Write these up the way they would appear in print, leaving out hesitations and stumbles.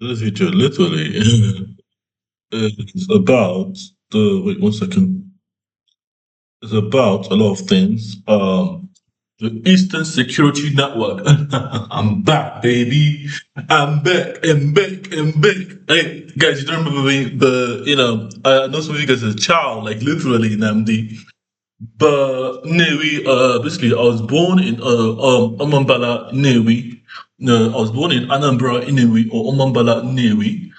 This video literally is about the wait 1 second. It's about a lot of things. The Eastern Security Network. I'm back, baby. I'm back and back and back. Hey, guys, you don't remember me, but I know some of you guys as a child, like literally, Namdi. But Newi, basically, I was born in Omambala, Newi. No, I was born in Anambra, Inewi, or Omambala, Newi.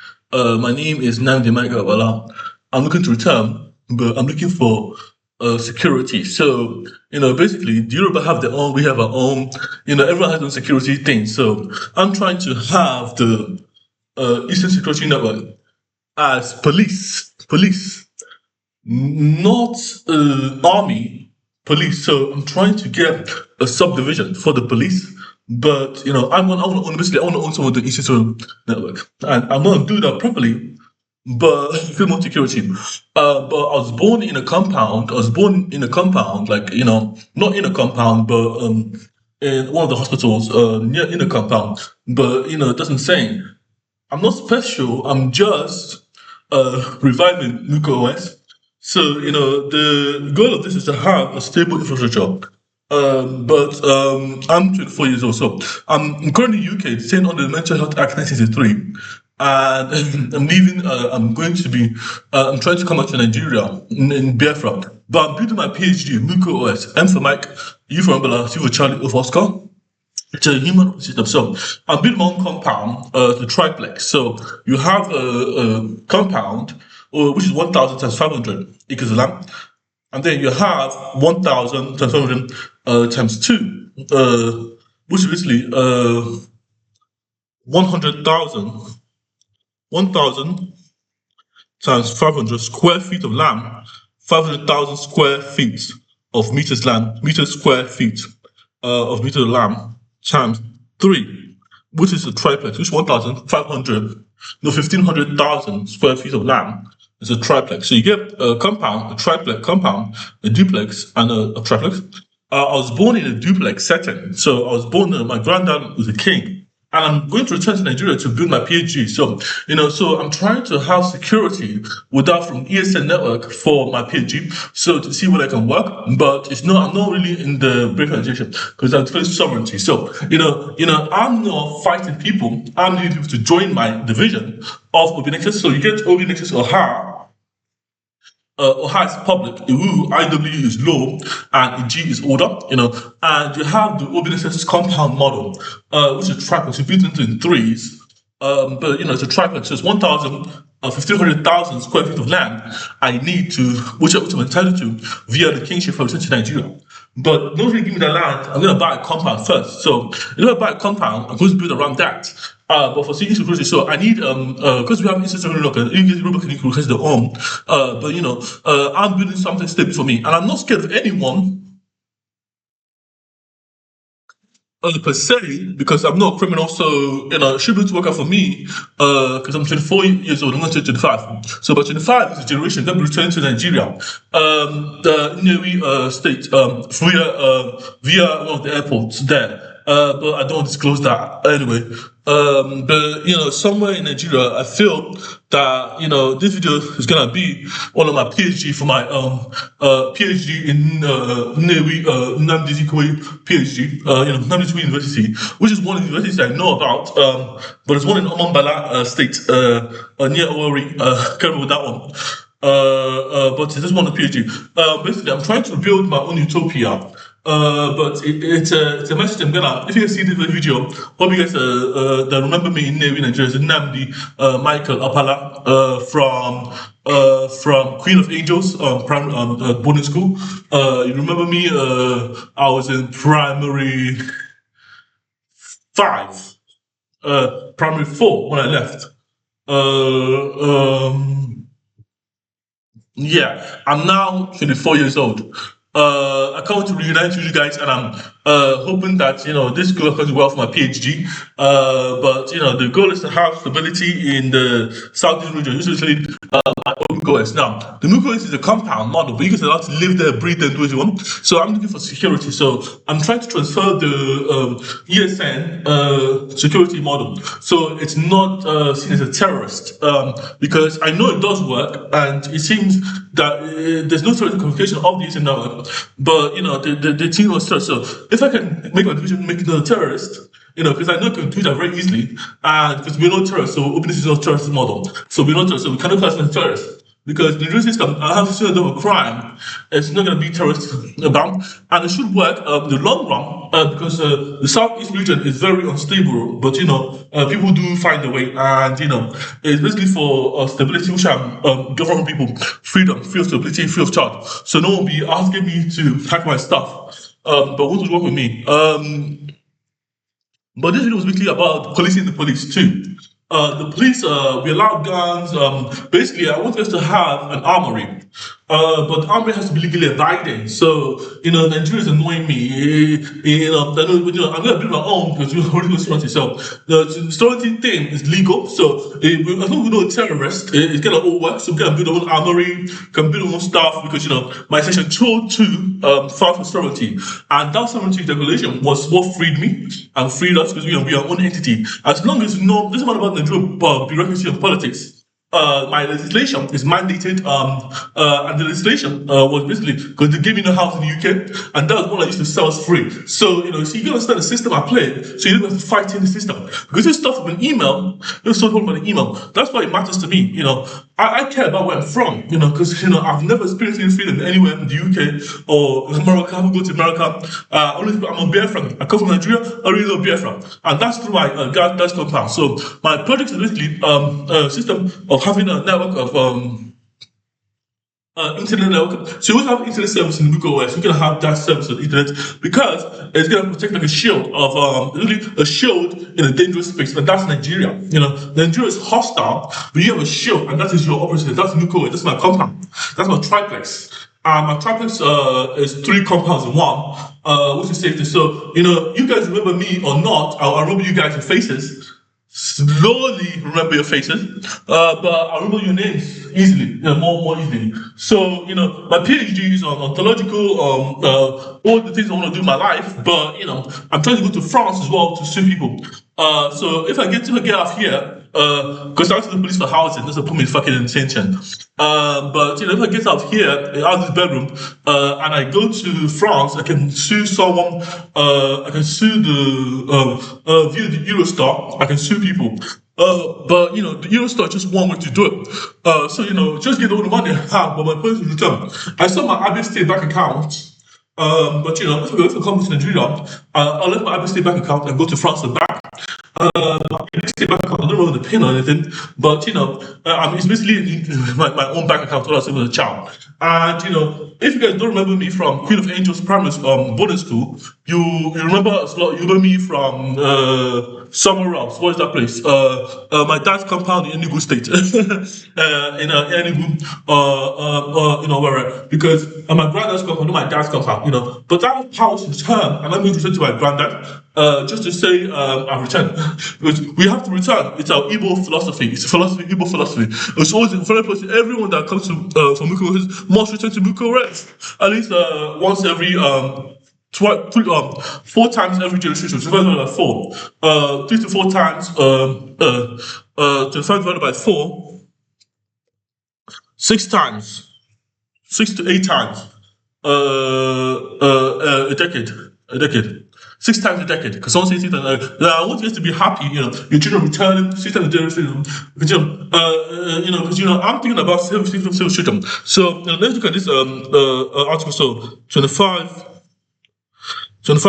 My name is Namdi Magawala. I'm looking to return, but I'm looking for security. So, basically, the Yoruba have their own, we have our own, everyone has their own security thing. So, I'm trying to have the Eastern Security Network as police, not army, police. So I'm trying to get a subdivision for the police. But I want to own basically I want to own some of the institutional network, and I'm going to do that properly. But feel more security. But I was born in a compound. I was born in a compound, like not in a compound, but in one of the hospitals near in a compound. But it doesn't say. I'm not special. I'm just reviving Muco OS. So, the goal of this is to have a stable infrastructure. But I'm 24 years old, so I'm currently in the UK, staying under the Mental Health Act 1963. And I'm leaving, I'm trying to come back to Nigeria in Biafra. But I'm building my PhD in Muco OS. M for Mike, U for Umbrella, C for Charlie, O for Oscar. It's a human system. So I built my own compound, the triplex. So you have a compound, which is 1,000 times 500 acres of land. And then you have 1,000 times 500 times 2, which is basically 100,000. 1,000 times 500 square feet of land, 500,000 square feet of meters square feet of meter of land times 3, which is a triplex, which 1,500, no, 1,500,000 square feet of land is a triplex. So you get a compound, a triplex compound, a duplex, and a triplex. I was born in a duplex setting. So I was born, my granddad was a king. And I'm going to return to Nigeria to build my PhD. So I'm trying to have security without from ESN network for my PhD. So to see what I can work, but I'm not really in the brave organization because I'm defending sovereignty. So, I'm not fighting people. I'm needing people to join my division of Obinexus. So you get Obinexus Oha, Ohio is public, IW is low, and G is order, and you have the OBNSS compound model, which is triplex, you built into in threes, but it's a triplex, so it's 1,500,000 square feet of land I need to, which I'm entitled to via the kingship from to Nigeria. But don't really give me the land, I'm going to buy a compound first. So if I buy a compound, I'm going to build around that. But for security security, so I need because we have institutional local, European has their own. I'm building something stable for me, and I'm not scared of anyone per se, because I'm not a criminal, so it should be able to work out for me. Because I'm 24 years old, I'm going to 25. So by 25 is a generation that will return to Nigeria. The Nnewi state, via one of the airports there. But I don't disclose that anyway. But somewhere in Nigeria, I feel that this video is gonna be one of my PhD for my PhD in Nnewi Nnamdi Azikiwe PhD, Nnamdi Azikiwe University, which is one of the universities I know about. But it's one in Omambala State, near Owari. Can't remember that one. But this one of PhD. Basically, I'm trying to build my own utopia. But it's a message I'm gonna. If you guys see this video, hope you guys that remember me in Navy Nigeria is Nnamdi Michael Apala from Queen of Angels boarding school. You remember me? I was in primary 5, primary 4 when I left. Yeah, I'm now 24 years old. I can't wait to reunite with you guys, and I'm hoping that this goes well for my PhD. But the goal is to have stability in the southeast region, usually MucoS. Now, the MucoS is a compound model, but you can allow to live there, breathe there, do what you want. So I'm looking for security. So I'm trying to transfer the ESN security model. So it's not seen as a terrorist because I know it does work, and it seems that there's no sort of communication of the ESN network. But the team was terrorist. So if I can make my decision, make it a terrorist. Because I know I can do that very easily, and because we're not terrorists, so openness is not terrorist model. So we're not terrorists, so we cannot class them as terrorists. Because the justice system, I have to say that a crime, it's not going to be terrorist bound, and it should work in the long run because the southeast region is very unstable. But people do find a way, and it's basically for stability, which I'm governing people freedom, free of stability, free of charge. So no one will be asking me to hack my stuff, but won't work with me. But this video was basically about policing the police too. The police, we allow guns. Basically, I want us to have an armory, but the armory has to be legally abiding. So, Nigeria is annoying me. I'm going to build my own because you're already sovereignty. So, the sovereignty thing is legal. So, as long as we know a terrorist, it's going to all work. So, we can build our own armory, can build our own stuff because, my section 202 files for sovereignty. And that sovereignty regulation was what freed me and freed us because we are our own entity. As long as this is not about Nigeria bureaucracy and politics. My legislation is mandated, and the legislation was basically because they gave me no house in the UK, and that was one I used to sell as free. So, so you can understand the system I play, so you don't have to fight in the system. Because this stuff with an email, it's so told by the email. That's why it matters to me, I care about where I'm from, because, I've never experienced any freedom anywhere in the UK or America. I haven't gone to America. I'm a Biafran. I come from Nigeria, I really love Biafran. And that's through my gas compound. So my project is basically a system of having a network of internet network. So you have internet service in Muco OS. You're gonna have that service on the internet because it's gonna protect like a shield of really a shield in a dangerous space. And that's Nigeria. Nigeria is hostile, but you have a shield, and that is your operation. That's Muco OS. That's my compound. That's my triplex. My triplex is 3 compounds in one, which is safety. So you guys remember me or not? I remember you guys' faces. Slowly remember your faces, but I remember your names easily, more easily. So, my PhD is on ontological, all the things I want to do in my life, but, I'm trying to go to France as well to sue people. So if I get out here, because I went to the police for housing, that's a put me in fucking intention. But if I get out here, out of this bedroom, and I go to France, I can sue someone, I can sue via the Eurostar, I can sue people. But the Eurostar is just one way to do it. So just get all the money I have, but my points is return. I saw my Abbey State bank account. But if I come to Nigeria, I'll let my Abbey State bank account and go to France and back. State bank account, I don't remember the pin or anything, but it's basically my own bank account when I was a child. And if you guys don't remember me from Queen of Angels Primary boarding school, you remember us. You remember me from somewhere else. What is that place? My dad's compound in Enugu State, in Enugu, where because my granddad's compound, not my dad's compound, But that house returned, and I'm going to return to my granddad. Just to say, I've returned because we have to return. It's our Igbo philosophy. It's a philosophy, Igbo philosophy. It's always very person. Everyone that comes to from Muco must return to Muco rest at least once every 4 times every generation. So divided by 4, 3 to 4 times. 25 divided by 4, 6 times, 6 to 8 times. A decade. 6 times a decade, because someone says 6 times. I want you guys to be happy, your children returning 6 times a generation, because I'm thinking about civil children. So let's look at this article. So 25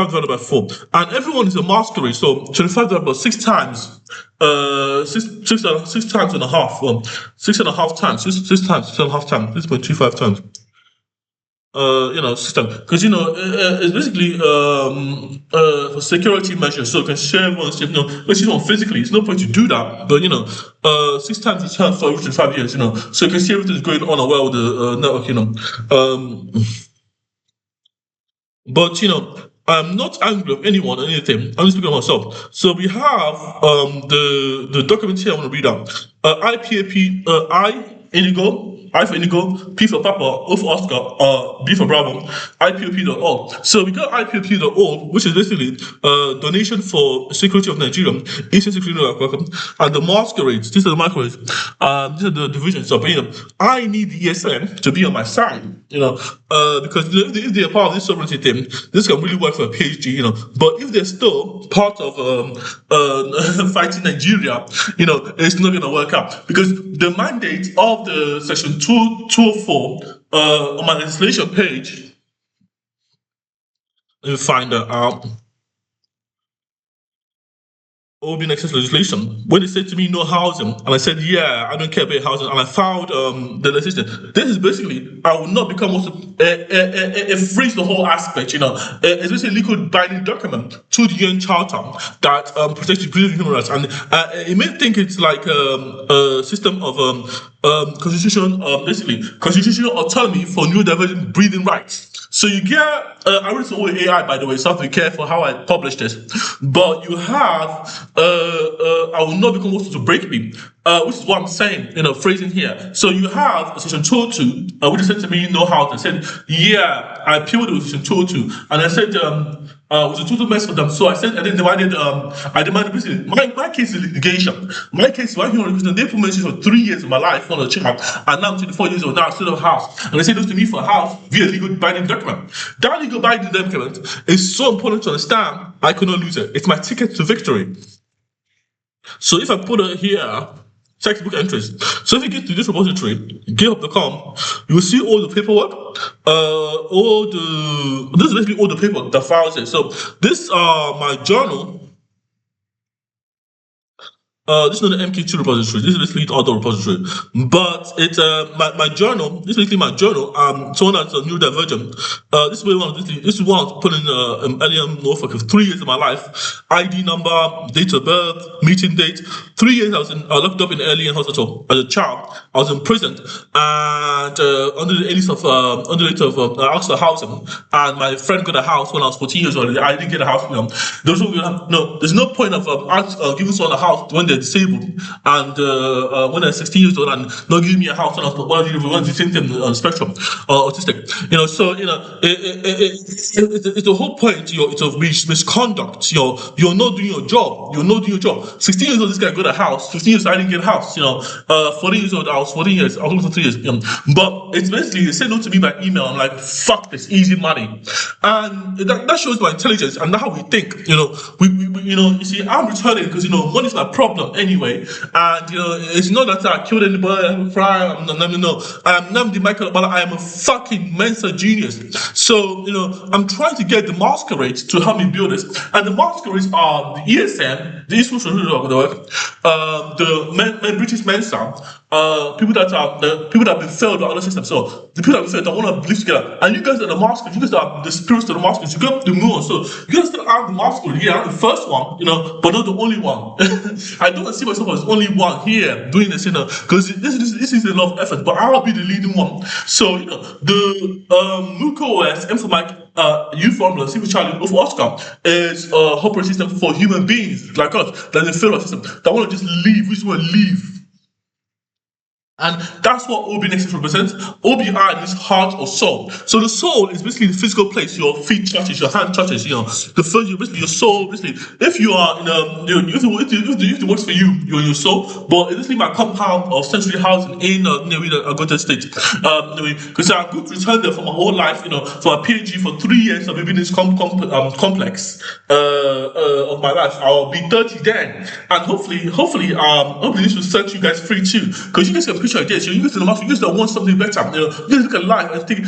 divided by 4, and everyone is a masquerade. So 25 divided by 6 times, 6 times and a half, 6.5 times, 6 times, 6.5 times, 6.25 times. System, because it's basically for security measures, so you can share everyone's safe. But physically, it's no point to do that. But 6 times it's hard for every 5 years. So you can see everything's going on well with the network. But I'm not angry with anyone or anything. I'm just speaking of myself. So we have the document here. I want to read out. Indigo, I for Indigo, P for Papa, O for Oscar, B for Bravo, IPOP.org. So we got IPOP.org, which is basically donation for security of Nigeria, Eastern Security Network, and the masquerades. These are the masquerades. These are the divisions. So, I need the ESN to be on my side, because if they're part of this sovereignty thing, this can really work for a PhD, But if they're still part of fighting Nigeria, it's not going to work out because the mandate of the section 204 on my legislation page. Let me find that out. Open access legislation. When they said to me no housing, and I said, yeah, I don't care about housing, and I filed the legislation. This is basically, I will not become also it frees the whole aspect, It's basically a legal binding document to the UN Charter that protects the human rights. And it may think it's like a system of basically constitutional autonomy for neurodivergent breathing rights. So you get, I read some AI, by the way, so I have to be careful how I publish this. But you have, I will not become able to break me, which is what I'm saying, phrasing here. So you have section 202, which is said to me, no how to. I said, yeah, I appealed with section 202. And I said, it was a total mess for them. So I said, I demanded basically, my case is litigation. My case is, they put me for 3 years of my life on a child, and now I'm 24 years old, now I still have a house. And they said this to me for a house via legal binding document. That legal binding document is so important to understand, I could not lose it. It's my ticket to victory. So if I put it here, textbook entries. So if you get to this repository, github.com, you will see all the paperwork, this is basically all the paperwork that files it. So this my journal. This is not the MK2 repository. This is basically the other repository. But it's my journal. This is basically my journal. Someone that's neurodivergent. This is one. This is one I was putting earlier in Norfolk of 3 years of my life. ID number, date of birth, meeting date. 3 years I was locked up in an alien hospital as a child. I was imprisoned and under the alias of Oxford housing. And my friend got a house when I was 14 years old. I didn't get a house. There's no point of giving someone a house when they're disabled and when they're 16 years old and not giving me a house when I was the same thing on the spectrum, autistic. It's the whole point. It's of misconduct. You're not doing your job. 16 years old, this guy got a house. 15 years old, I didn't get a house. 14 years old, I was 14 years. I was only for 3 years. But it's basically they say no to me by email. I'm like, fuck this, easy money, and that shows my intelligence and how we think. You see, I'm returning because money's my problem anyway, and it's not that I killed anybody, I'm crying, I'm not the Michael, but I am a fucking Mensa genius. So I'm trying to get the masquerades to help me build this, and the masquerades are the ESN, the East the British Mensa, people that have been failed by other systems. So the people that have been failed don't want to believe together, and you guys are the masquerades, you guys are the spirits of the masquerades, you got the moon. So you guys still have the masquerade here, I'm the first one, but not the only one. I don't see myself as only one here doing this, because this is a lot of effort, but I'll be the leading one. So the Muco OS, M for Mike, U formula, C for Charlie, O for Oscar, is a operating system for human beings like us, that they fail our system, that want to just leave, we just want to leave. And that's what OB Nexus represents. OBI is heart or soul. So the soul is basically the physical place your feet touches, your hand touches. The first, basically your soul. Basically, if you are in if it works for you, you're in your soul. But it's basically my compound of sensory housing in a good state. Because I'm going to return there for my whole life. For my PhD for 3 years of being in this complex of my life. I'll be 30 then, and hopefully this will set you guys free too. Because you guys can picture ideas. You guys to the market. You guys don't want something better. You guys look at life and think,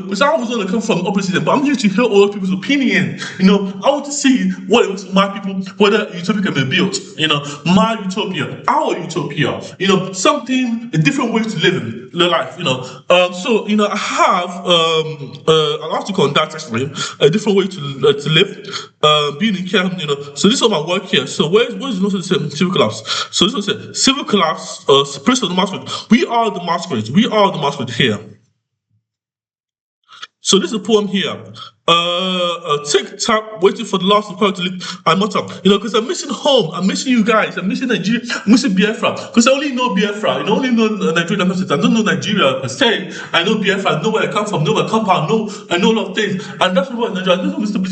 because I was going to come from opposite, but I'm here to hear all people's opinion. I want to see what it was my people, whether utopia can be built. My utopia, our utopia. Something, a different way to live life. So I have an article on that actually, a different way to live. Being in care. So this is all my work here. So where's also the civil collapse? So this was it. Civil collapse, spirit of the masquerade. We are the masquerades. We are the masquerade here. So this is a poem here. TikTok, waiting for the last part to leave. I'm not up, because I'm missing home. I'm missing you guys. I'm missing Nigeria. I'm missing Biafra. Because I only know Biafra. I only know Nigerian messages. I don't know Nigeria per se. I know Biafra. I know where I come from. I know where I come from. I know a lot of things. And that's what Nigeria. I know Mr. B.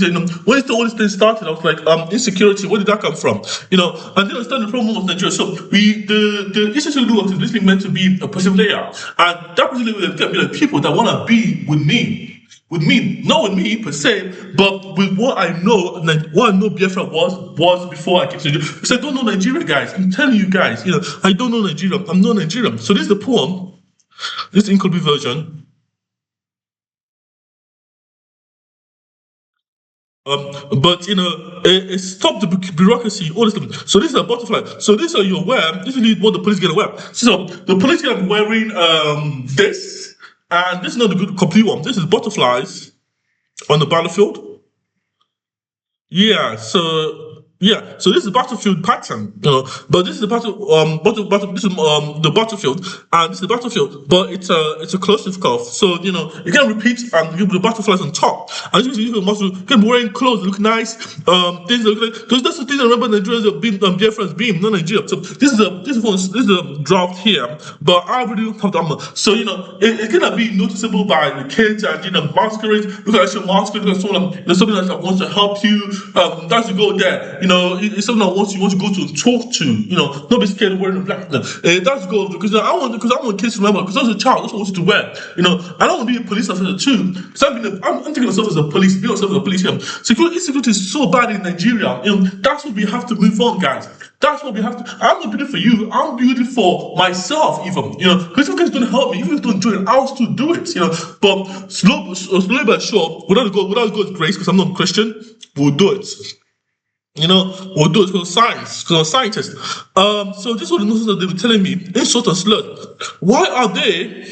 When all this thing started, I was like, insecurity. Where did that come from? And then I started the problem of Nigeria. So the institutional work is literally meant to be a positive layer, and that positive layer can be like people that want to be not with me per se, but with what I know, what I know Biafra was before I came to Nigeria. Because I don't know Nigeria, guys. I'm telling you guys, I don't know Nigeria. I'm not Nigerian. So this is the poem. This is the incomplete version. But it stopped the bureaucracy, all this stuff. So this is a butterfly. So this are your wear. This is what the police gonna wear. So the police are wearing this, and this is not the good complete one. This is butterflies on the battlefield. So this is battlefield pattern, but this is the this is the battlefield, and this is the battlefield, but it's a closive curve. So you can repeat and give the butterflies on top, and you can be wearing clothes, look nice, things look like because that's the thing I remember Nigerians have been Biafran's beam, not Nigeria. So this is a draft here, but I really don't have that much. So it's gonna be noticeable by the kids and masquerade. Look at your masquerade, look at someone, there's something that wants to help you. That's to go there. It's something that you want to go to and talk to. Don't be scared of wearing black. That's go because I want kids to remember because I was a child. That's what I wanted to wear. I don't want to be a police officer too. So I'm taking myself as a police, being myself as a police here. Insecurity is so bad in Nigeria. That's what we have to move on, guys. That's what we have to. I'm not building for you. I'm building for myself, even. Because if you guys don't help me, if you guys don't do it, I'll still do it. But slowly but sure, without God's grace, because I'm not a Christian, we'll do it. We'll do it because science, because I'm a scientist. So this is what the nonsense that they were telling me, insult and slur. Why are they,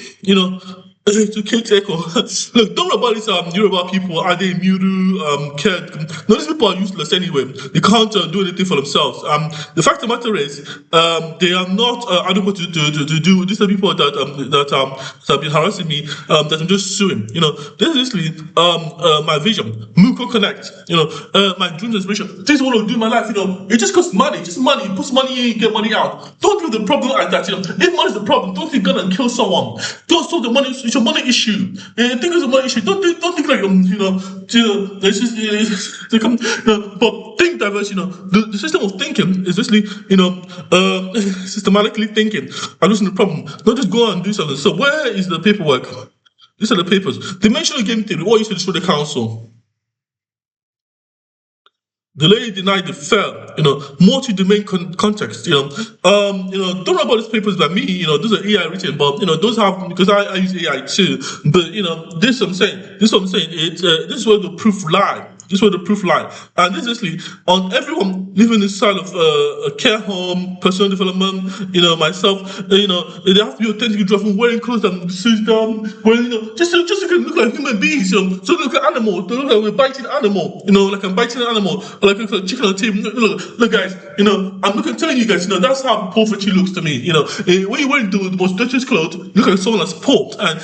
to Kate Echo? Look, don't worry about these Yoruba people. Are they Muru, Ked? No, these people are useless anyway. They can't do anything for themselves. The fact of the matter is, they are not adequate to do. These are people that have been harassing me. That I'm just suing. This is literally my vision. Muco Connect. My dream inspiration. Things I want to do in my life. It just costs money. Just money. You put money in, you get money out. Don't leave the problem like that. If money is the problem, don't think gonna kill someone. Don't solve the money. It's your money issue. Think it's a money issue. Don't think like but think diverse. The system of thinking is basically systematically thinking and losing the problem. Don't just go and do something. So where is the paperwork? These are the papers. Dimensional game theory. What used to destroy the council? The lady denied the fair, multi-domain context, don't know about these papers by me, those are AI written, but, those have, because I use AI too, but, this is what I'm saying, this is where the proof lie. This is where the proof lie. And this is actually on everyone living inside of a care home, personal development, myself, they have to be authentically driven, wearing clothes that suits them, wearing, just so you can look like human beings, so look like animals, don't look like a biting animal, like I'm biting an animal, or like a chicken on the table. Look guys, I'm telling you guys, that's how poverty looks to me, when you're wearing the most dirtiest clothes, you look like someone that's poor, and,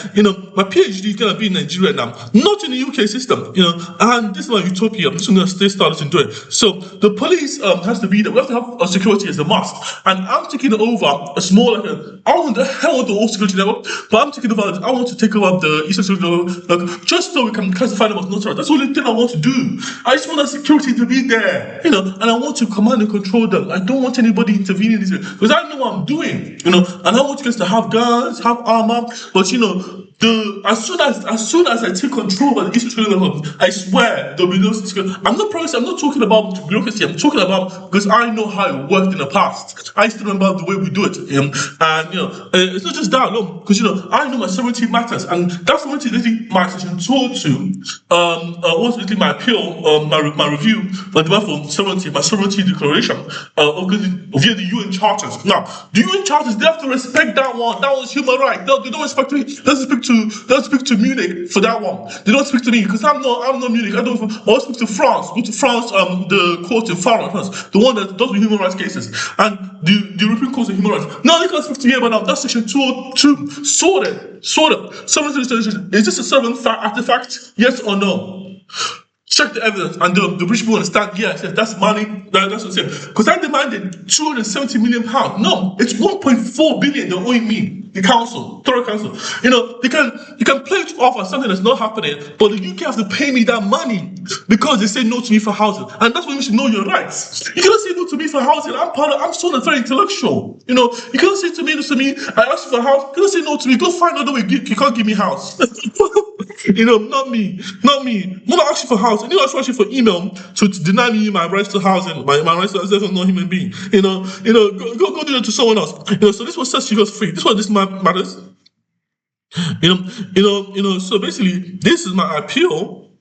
my PhD is going to be in Nigeria now, not in the UK system, and this is my utopia. I'm just going to stay started into it. So the police has to be there. We have to have a security as a must. And I'm taking over a small, I want the whole security network, but I'm taking over, I want to take over the Eastern Security Network, just so we can classify them as not. That's the only thing I want to do. I just want the security to be there, and I want to command and control them. I don't want anybody intervening in this because I know what I'm doing, and I want you guys to have guns, have armor, but as soon as I take control of the Eastern Network, I swear there'll be no security. I'm not promising, I'm not talking about bureaucracy, I'm talking about because I know how it worked in the past. I still remember the way we do it. And it's not just that alone, because I know my sovereignty matters, and that sovereignty is literally my section 202, was literally my appeal, my review for the for sovereignty, my sovereignty declaration via the UN charters. Now, the UN charters, they have to respect that one. That was human right. No, they don't respect me. They don't speak to Munich for that one. They don't speak to me because I'm not Munich. I don't speak to France. Go to France, the court in France, the one that does the human rights cases, and the European Court of Human Rights. No, they can't speak to me about that. That's section 202. Sorted. Sovereignty. Is this a sovereign artifact? Yes or no? Check the evidence, and the British people understand. Yes, yes, that's money. That's what I'm saying. Because I demanded 270 million pounds. No, it's 1.4 billion they're owing me. The council, Thorough Council. You can play it off as something that's not happening, but the UK have to pay me that money because they say no to me for housing, and that's when you should know your rights. You cannot say no to me for housing. I'm so very intellectual. You cannot say to me, listen to me. I asked you for a house. You cannot say no to me. Go find another way. You can't give me house. Not me, not me. When I ask you for house, and you ask you for email to deny me my rights to housing, my rights to as a non-human being. Go do that to someone else. So this was set you guys free. This is what this matters. So basically, this is my appeal.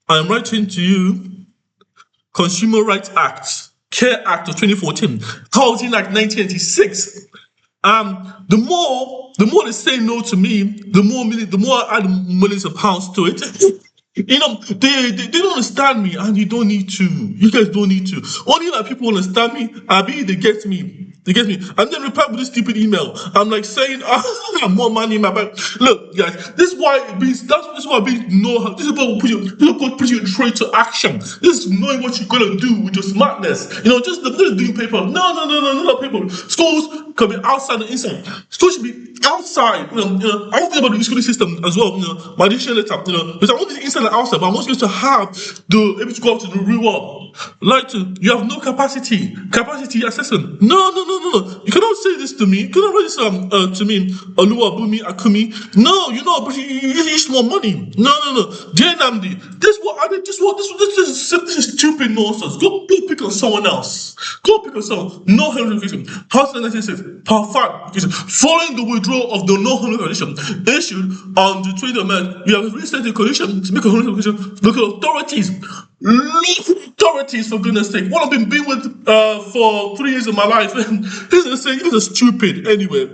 I'm writing to you, Consumer Rights Act, Care Act of 2014, Housing Act 1986. The more they say no to me, the more I add millions of pounds to it. They don't understand me, and you don't need to. You guys don't need to. Only like people understand me, I be they get me. They get me. And then reply with this stupid email. I'm like saying, more money in my bank. Look, guys, this is why it means this is why it means know how. This is what put you trade to action. This is knowing what you're gonna do with your smartness. Just doing paper. No, not paper. Schools can be outside and inside. Schools should be outside. I don't think about the schooling system as well. My dictionary letter. Because I want this inside and outside, but I want you to have the able to go out to the real world. You have no capacity assessment. No. You cannot say this to me. You cannot write this to me, Oluwa Bumi Akumi. No, but you need more money. No. Dear Namdi, this is stupid nonsense. Go pick on someone else. Go pick on someone. No home education. House 1996, Part 5. Following the withdrawal of the no home condition issued on the 20th of May, we have restated the condition to make a home condition local authorities. Local authorities, for goodness sake. What I've been with for 3 years of my life. This is stupid. Anyway,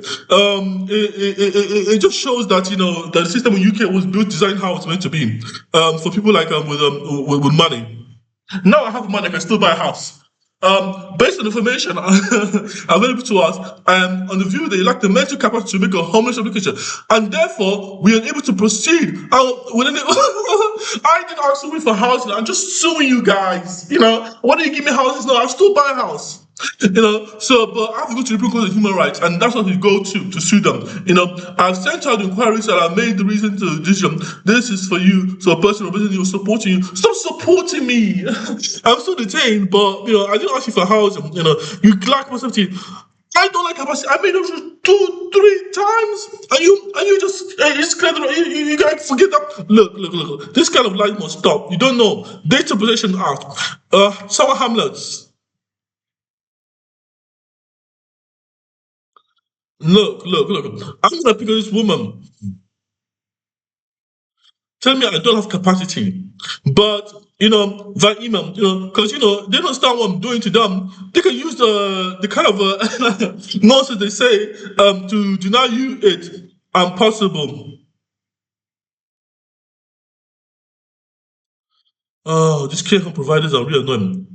it just shows that that the system in UK was built, designed how it's meant to be. For people like with money. Now I have money, I can still buy a house. Based on information available to us, on the view they lack the mental capacity to make a homeless application, and therefore we are able to proceed. I didn't ask you for housing. I'm just suing you guys. Why do you give me houses? No, I'll still buy a house. But I have to go to the Supreme Court of Human Rights, and that's what we go to sue them. I've sent out inquiries that I made the reason to the decision. This is for you, so a person representing you supporting you. Stop supporting me. I'm still detained, but I didn't ask you for housing. You lack capacity. I don't like capacity. I made it 2, 3 times, and you just you guys forget that. Look. This kind of life must stop. You don't know. Data Protection Act. Sour Hamlets. Look. I'm gonna pick on this woman. Tell me I don't have capacity. But via email, because they don't understand what I'm doing to them. They can use the kind of nonsense they say to deny you it. Impossible. Oh, these care home providers are really annoying.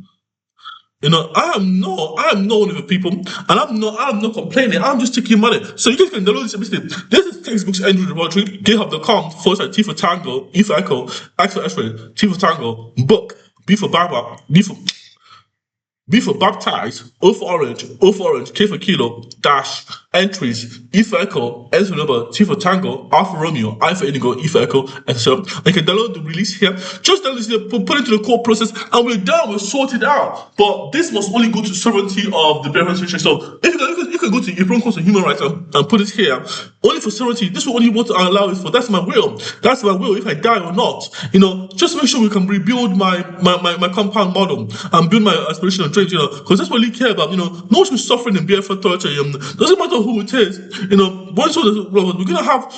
I am not one of the people, and I'm not complaining. I'm just taking money. So you guys can download this episode. This is textbooks Andrew Laboratory, GitHub.com / T for Tango, E for Echo, X for X-ray, T for Tango, book, B for Baba, B for baptize, O for orange, K for kilo, dash, entries, E for echo, S for number, T for tango, R for Romeo, I for indigo, E for echo, and so on. You can download the release here. Just download this here, put it into the core process, and we're done, we're sorted out. But this must only go to sovereignty of the beneficiary. So if you can go to European Court of Human Rights and put it here, only for sovereignty, this will only want to allow it for. That's my will. That's my will if I die or not. Just make sure we can rebuild my compound model and build my aspirational dreams, because that's what we care about. No one should be suffering and bear for torture. Doesn't matter who it is. We're gonna have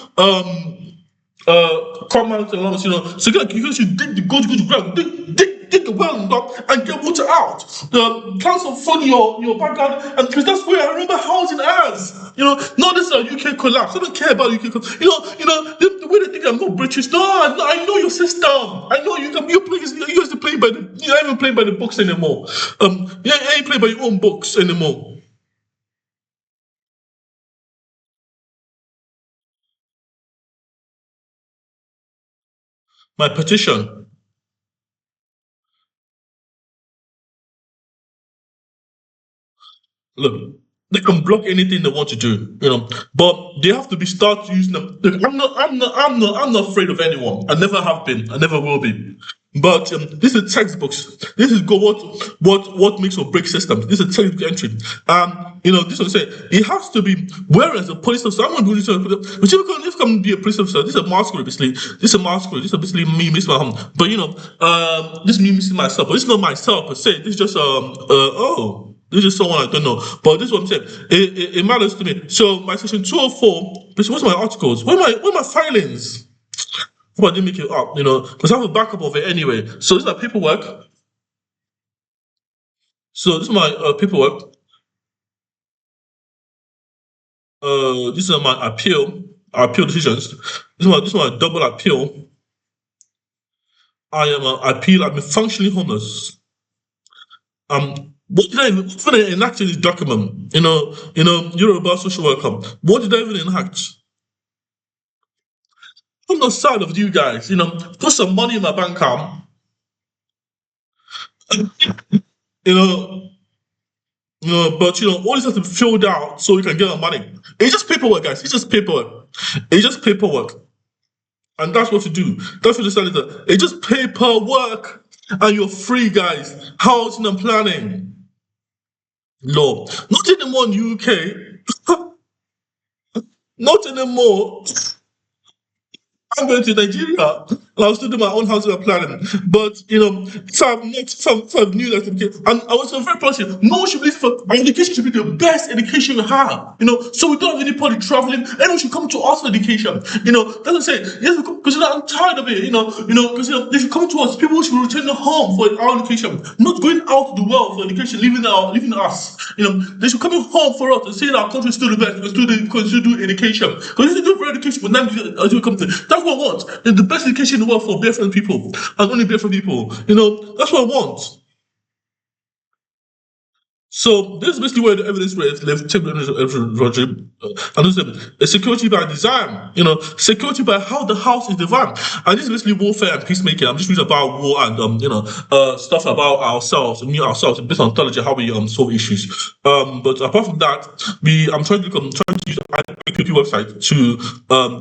comments and all so you should go to the ground, dig the well and get water out. The council fund your background, and because that's where I remember housing as. Not this UK collapse. I don't care about UK collapse. The way they think I'm not British. No, I know your system. I know you guys are playing by the. You're not even playing by the books anymore. You ain't playing by your own books anymore. My petition. Look, they can block anything they want to do, but they have to be start using them. Look, I'm not afraid of anyone. I never have been. I never will be. But this is textbooks. This is go what makes or breaks systems. This is a textbook entry. This is what I'm saying. It has to be. Whereas a police officer, I'm going to do this. But if you come be a police officer, this is a masquerade. Basically, this is a masquerade. This is basically me missing my home. But this is me missing myself. But it's not myself per se. This is just oh. This is someone I don't know. But this is what I'm saying. It matters to me. So my section 204, what's my articles? Where my filings? Hope I didn't make it up, because I have a backup of it anyway. So this is my paperwork. So this is my paperwork. This is my appeal decisions. This is my double appeal. I am appeal. I'm functionally homeless. What did what did I enact in this document? You're about social worker. What did I even enact? I'm not sad of you guys. Put some money in my bank account. You know, but all this has to be filled out so you can get the money. It's just paperwork, guys. It's just paperwork. It's just paperwork, and that's what you do. That's what the senator. It's just paperwork, and you're free, guys. Housing and planning. No, not anymore in UK. Not anymore. I'm going to Nigeria and I'll still do my own housing and planning. But some new that and I was very positive. No one should be for our education should be the best education we have. So we don't have anybody traveling. Anyone should come to us for education. That's what I'm saying. Yes, because I'm tired of it. Because they should come to us. People should return home for our education, not going out to the world for education, leaving us. They should come home for us and say that our country is still the best. We can still do education. Because if you do for education, but now as you come to that's what I want. The best education in the world for barefoot people and only barefoot people. That's what I want. So this is basically where the evidence rates live. Check the evidence, Roger. And this is security by design. Security by how the house is designed. And this is basically warfare and peacemaking. I'm just reading about war and stuff about ourselves, based on ontology, how we solve issues. But apart from that, I'm trying to use the IPP website to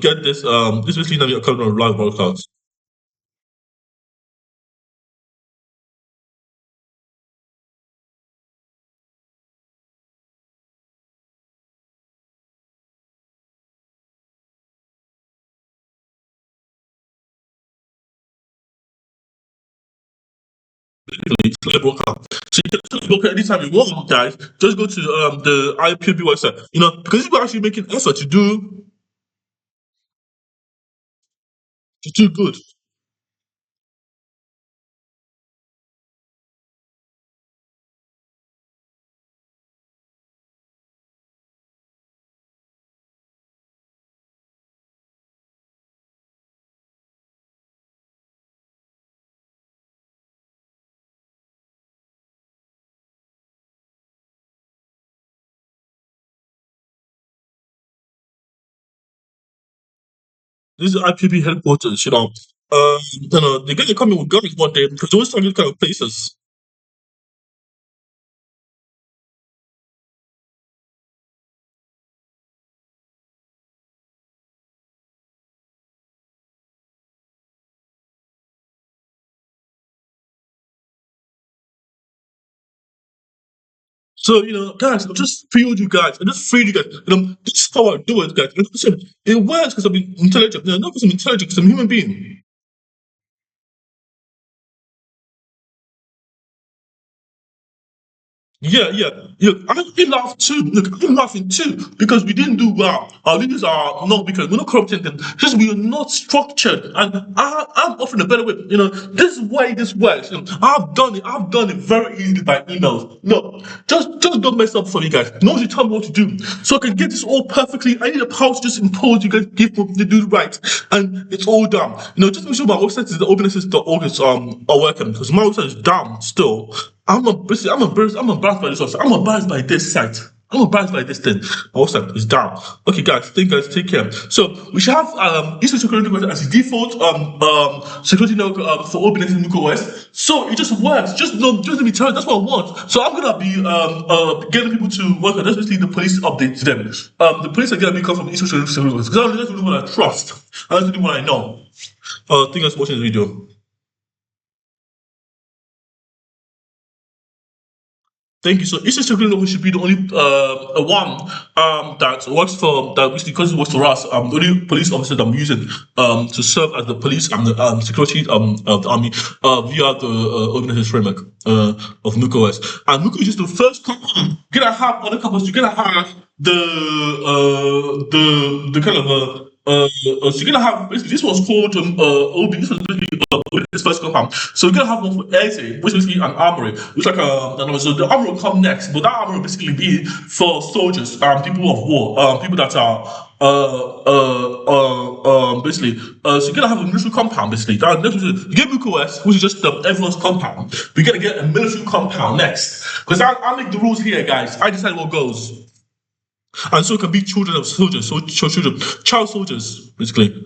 get this. This is basically now coming on live broadcast. It's live broadcast. So you can book it anytime you want, guys. Just go to the IPP website. Because you're actually making effort to do good. This is IPP headquarters. They're gonna come in with guns one day because they always target kind of places. So, guys, I just freed you guys. I just freed you guys. This is how I do it, guys. Listen, it works because I'm intelligent. Not because I'm intelligent, because I'm a human being. Yeah, yeah. Look, I laugh too. Look, I'm laughing too because we didn't do well. Our leaders are not because we're not corrupting them. Just we are not structured, and I'm offering a better way. This is why this works. I've done it. I've done it very easily by emails. No, just don't mess up for me, guys. No one should tell me what to do, so I can get this all perfectly. I need a power to just impose. You guys give me to do it right, and it's all done. Just make sure my website is the openassist.org is are working because my website is down still. I'm embarrassed by this website. I'm embarrassed by this site. I'm embarrassed by this thing. My WhatsApp is down. Okay, guys, thank you guys, take care. So we should have Eastern Security Network as the default security network for all businesses in Muco West. So it just works. Just let me tell you, that's what I want. So I'm gonna be getting people to work on. That's basically the police update to them. The police are gonna be coming from Eastern Security Network because that's the one I trust. That's the one I know. Thank you guys for watching the video. Thank you. So Eastern Security Network should be the only one that works for that basically because it works for us. The only police officer that I'm using to serve as the police and the security of the army via the organization framework of Muco West. And Muco is just the first company. You're gonna have other companies. You're gonna have the kind of so you're gonna have basically this was called OB. This was basically this first compound. So we're gonna have one for airtime, which is basically an armory. Which like so the armory will come next, but that armory will basically be for soldiers, people of war, people that are basically so you're gonna have a military compound basically. That next you get Muco West, which is just everyone's compound. We're gonna get a military compound next. Because I make the rules here, guys. I decide what goes. And so it can be children of soldiers, so children, child soldiers, basically.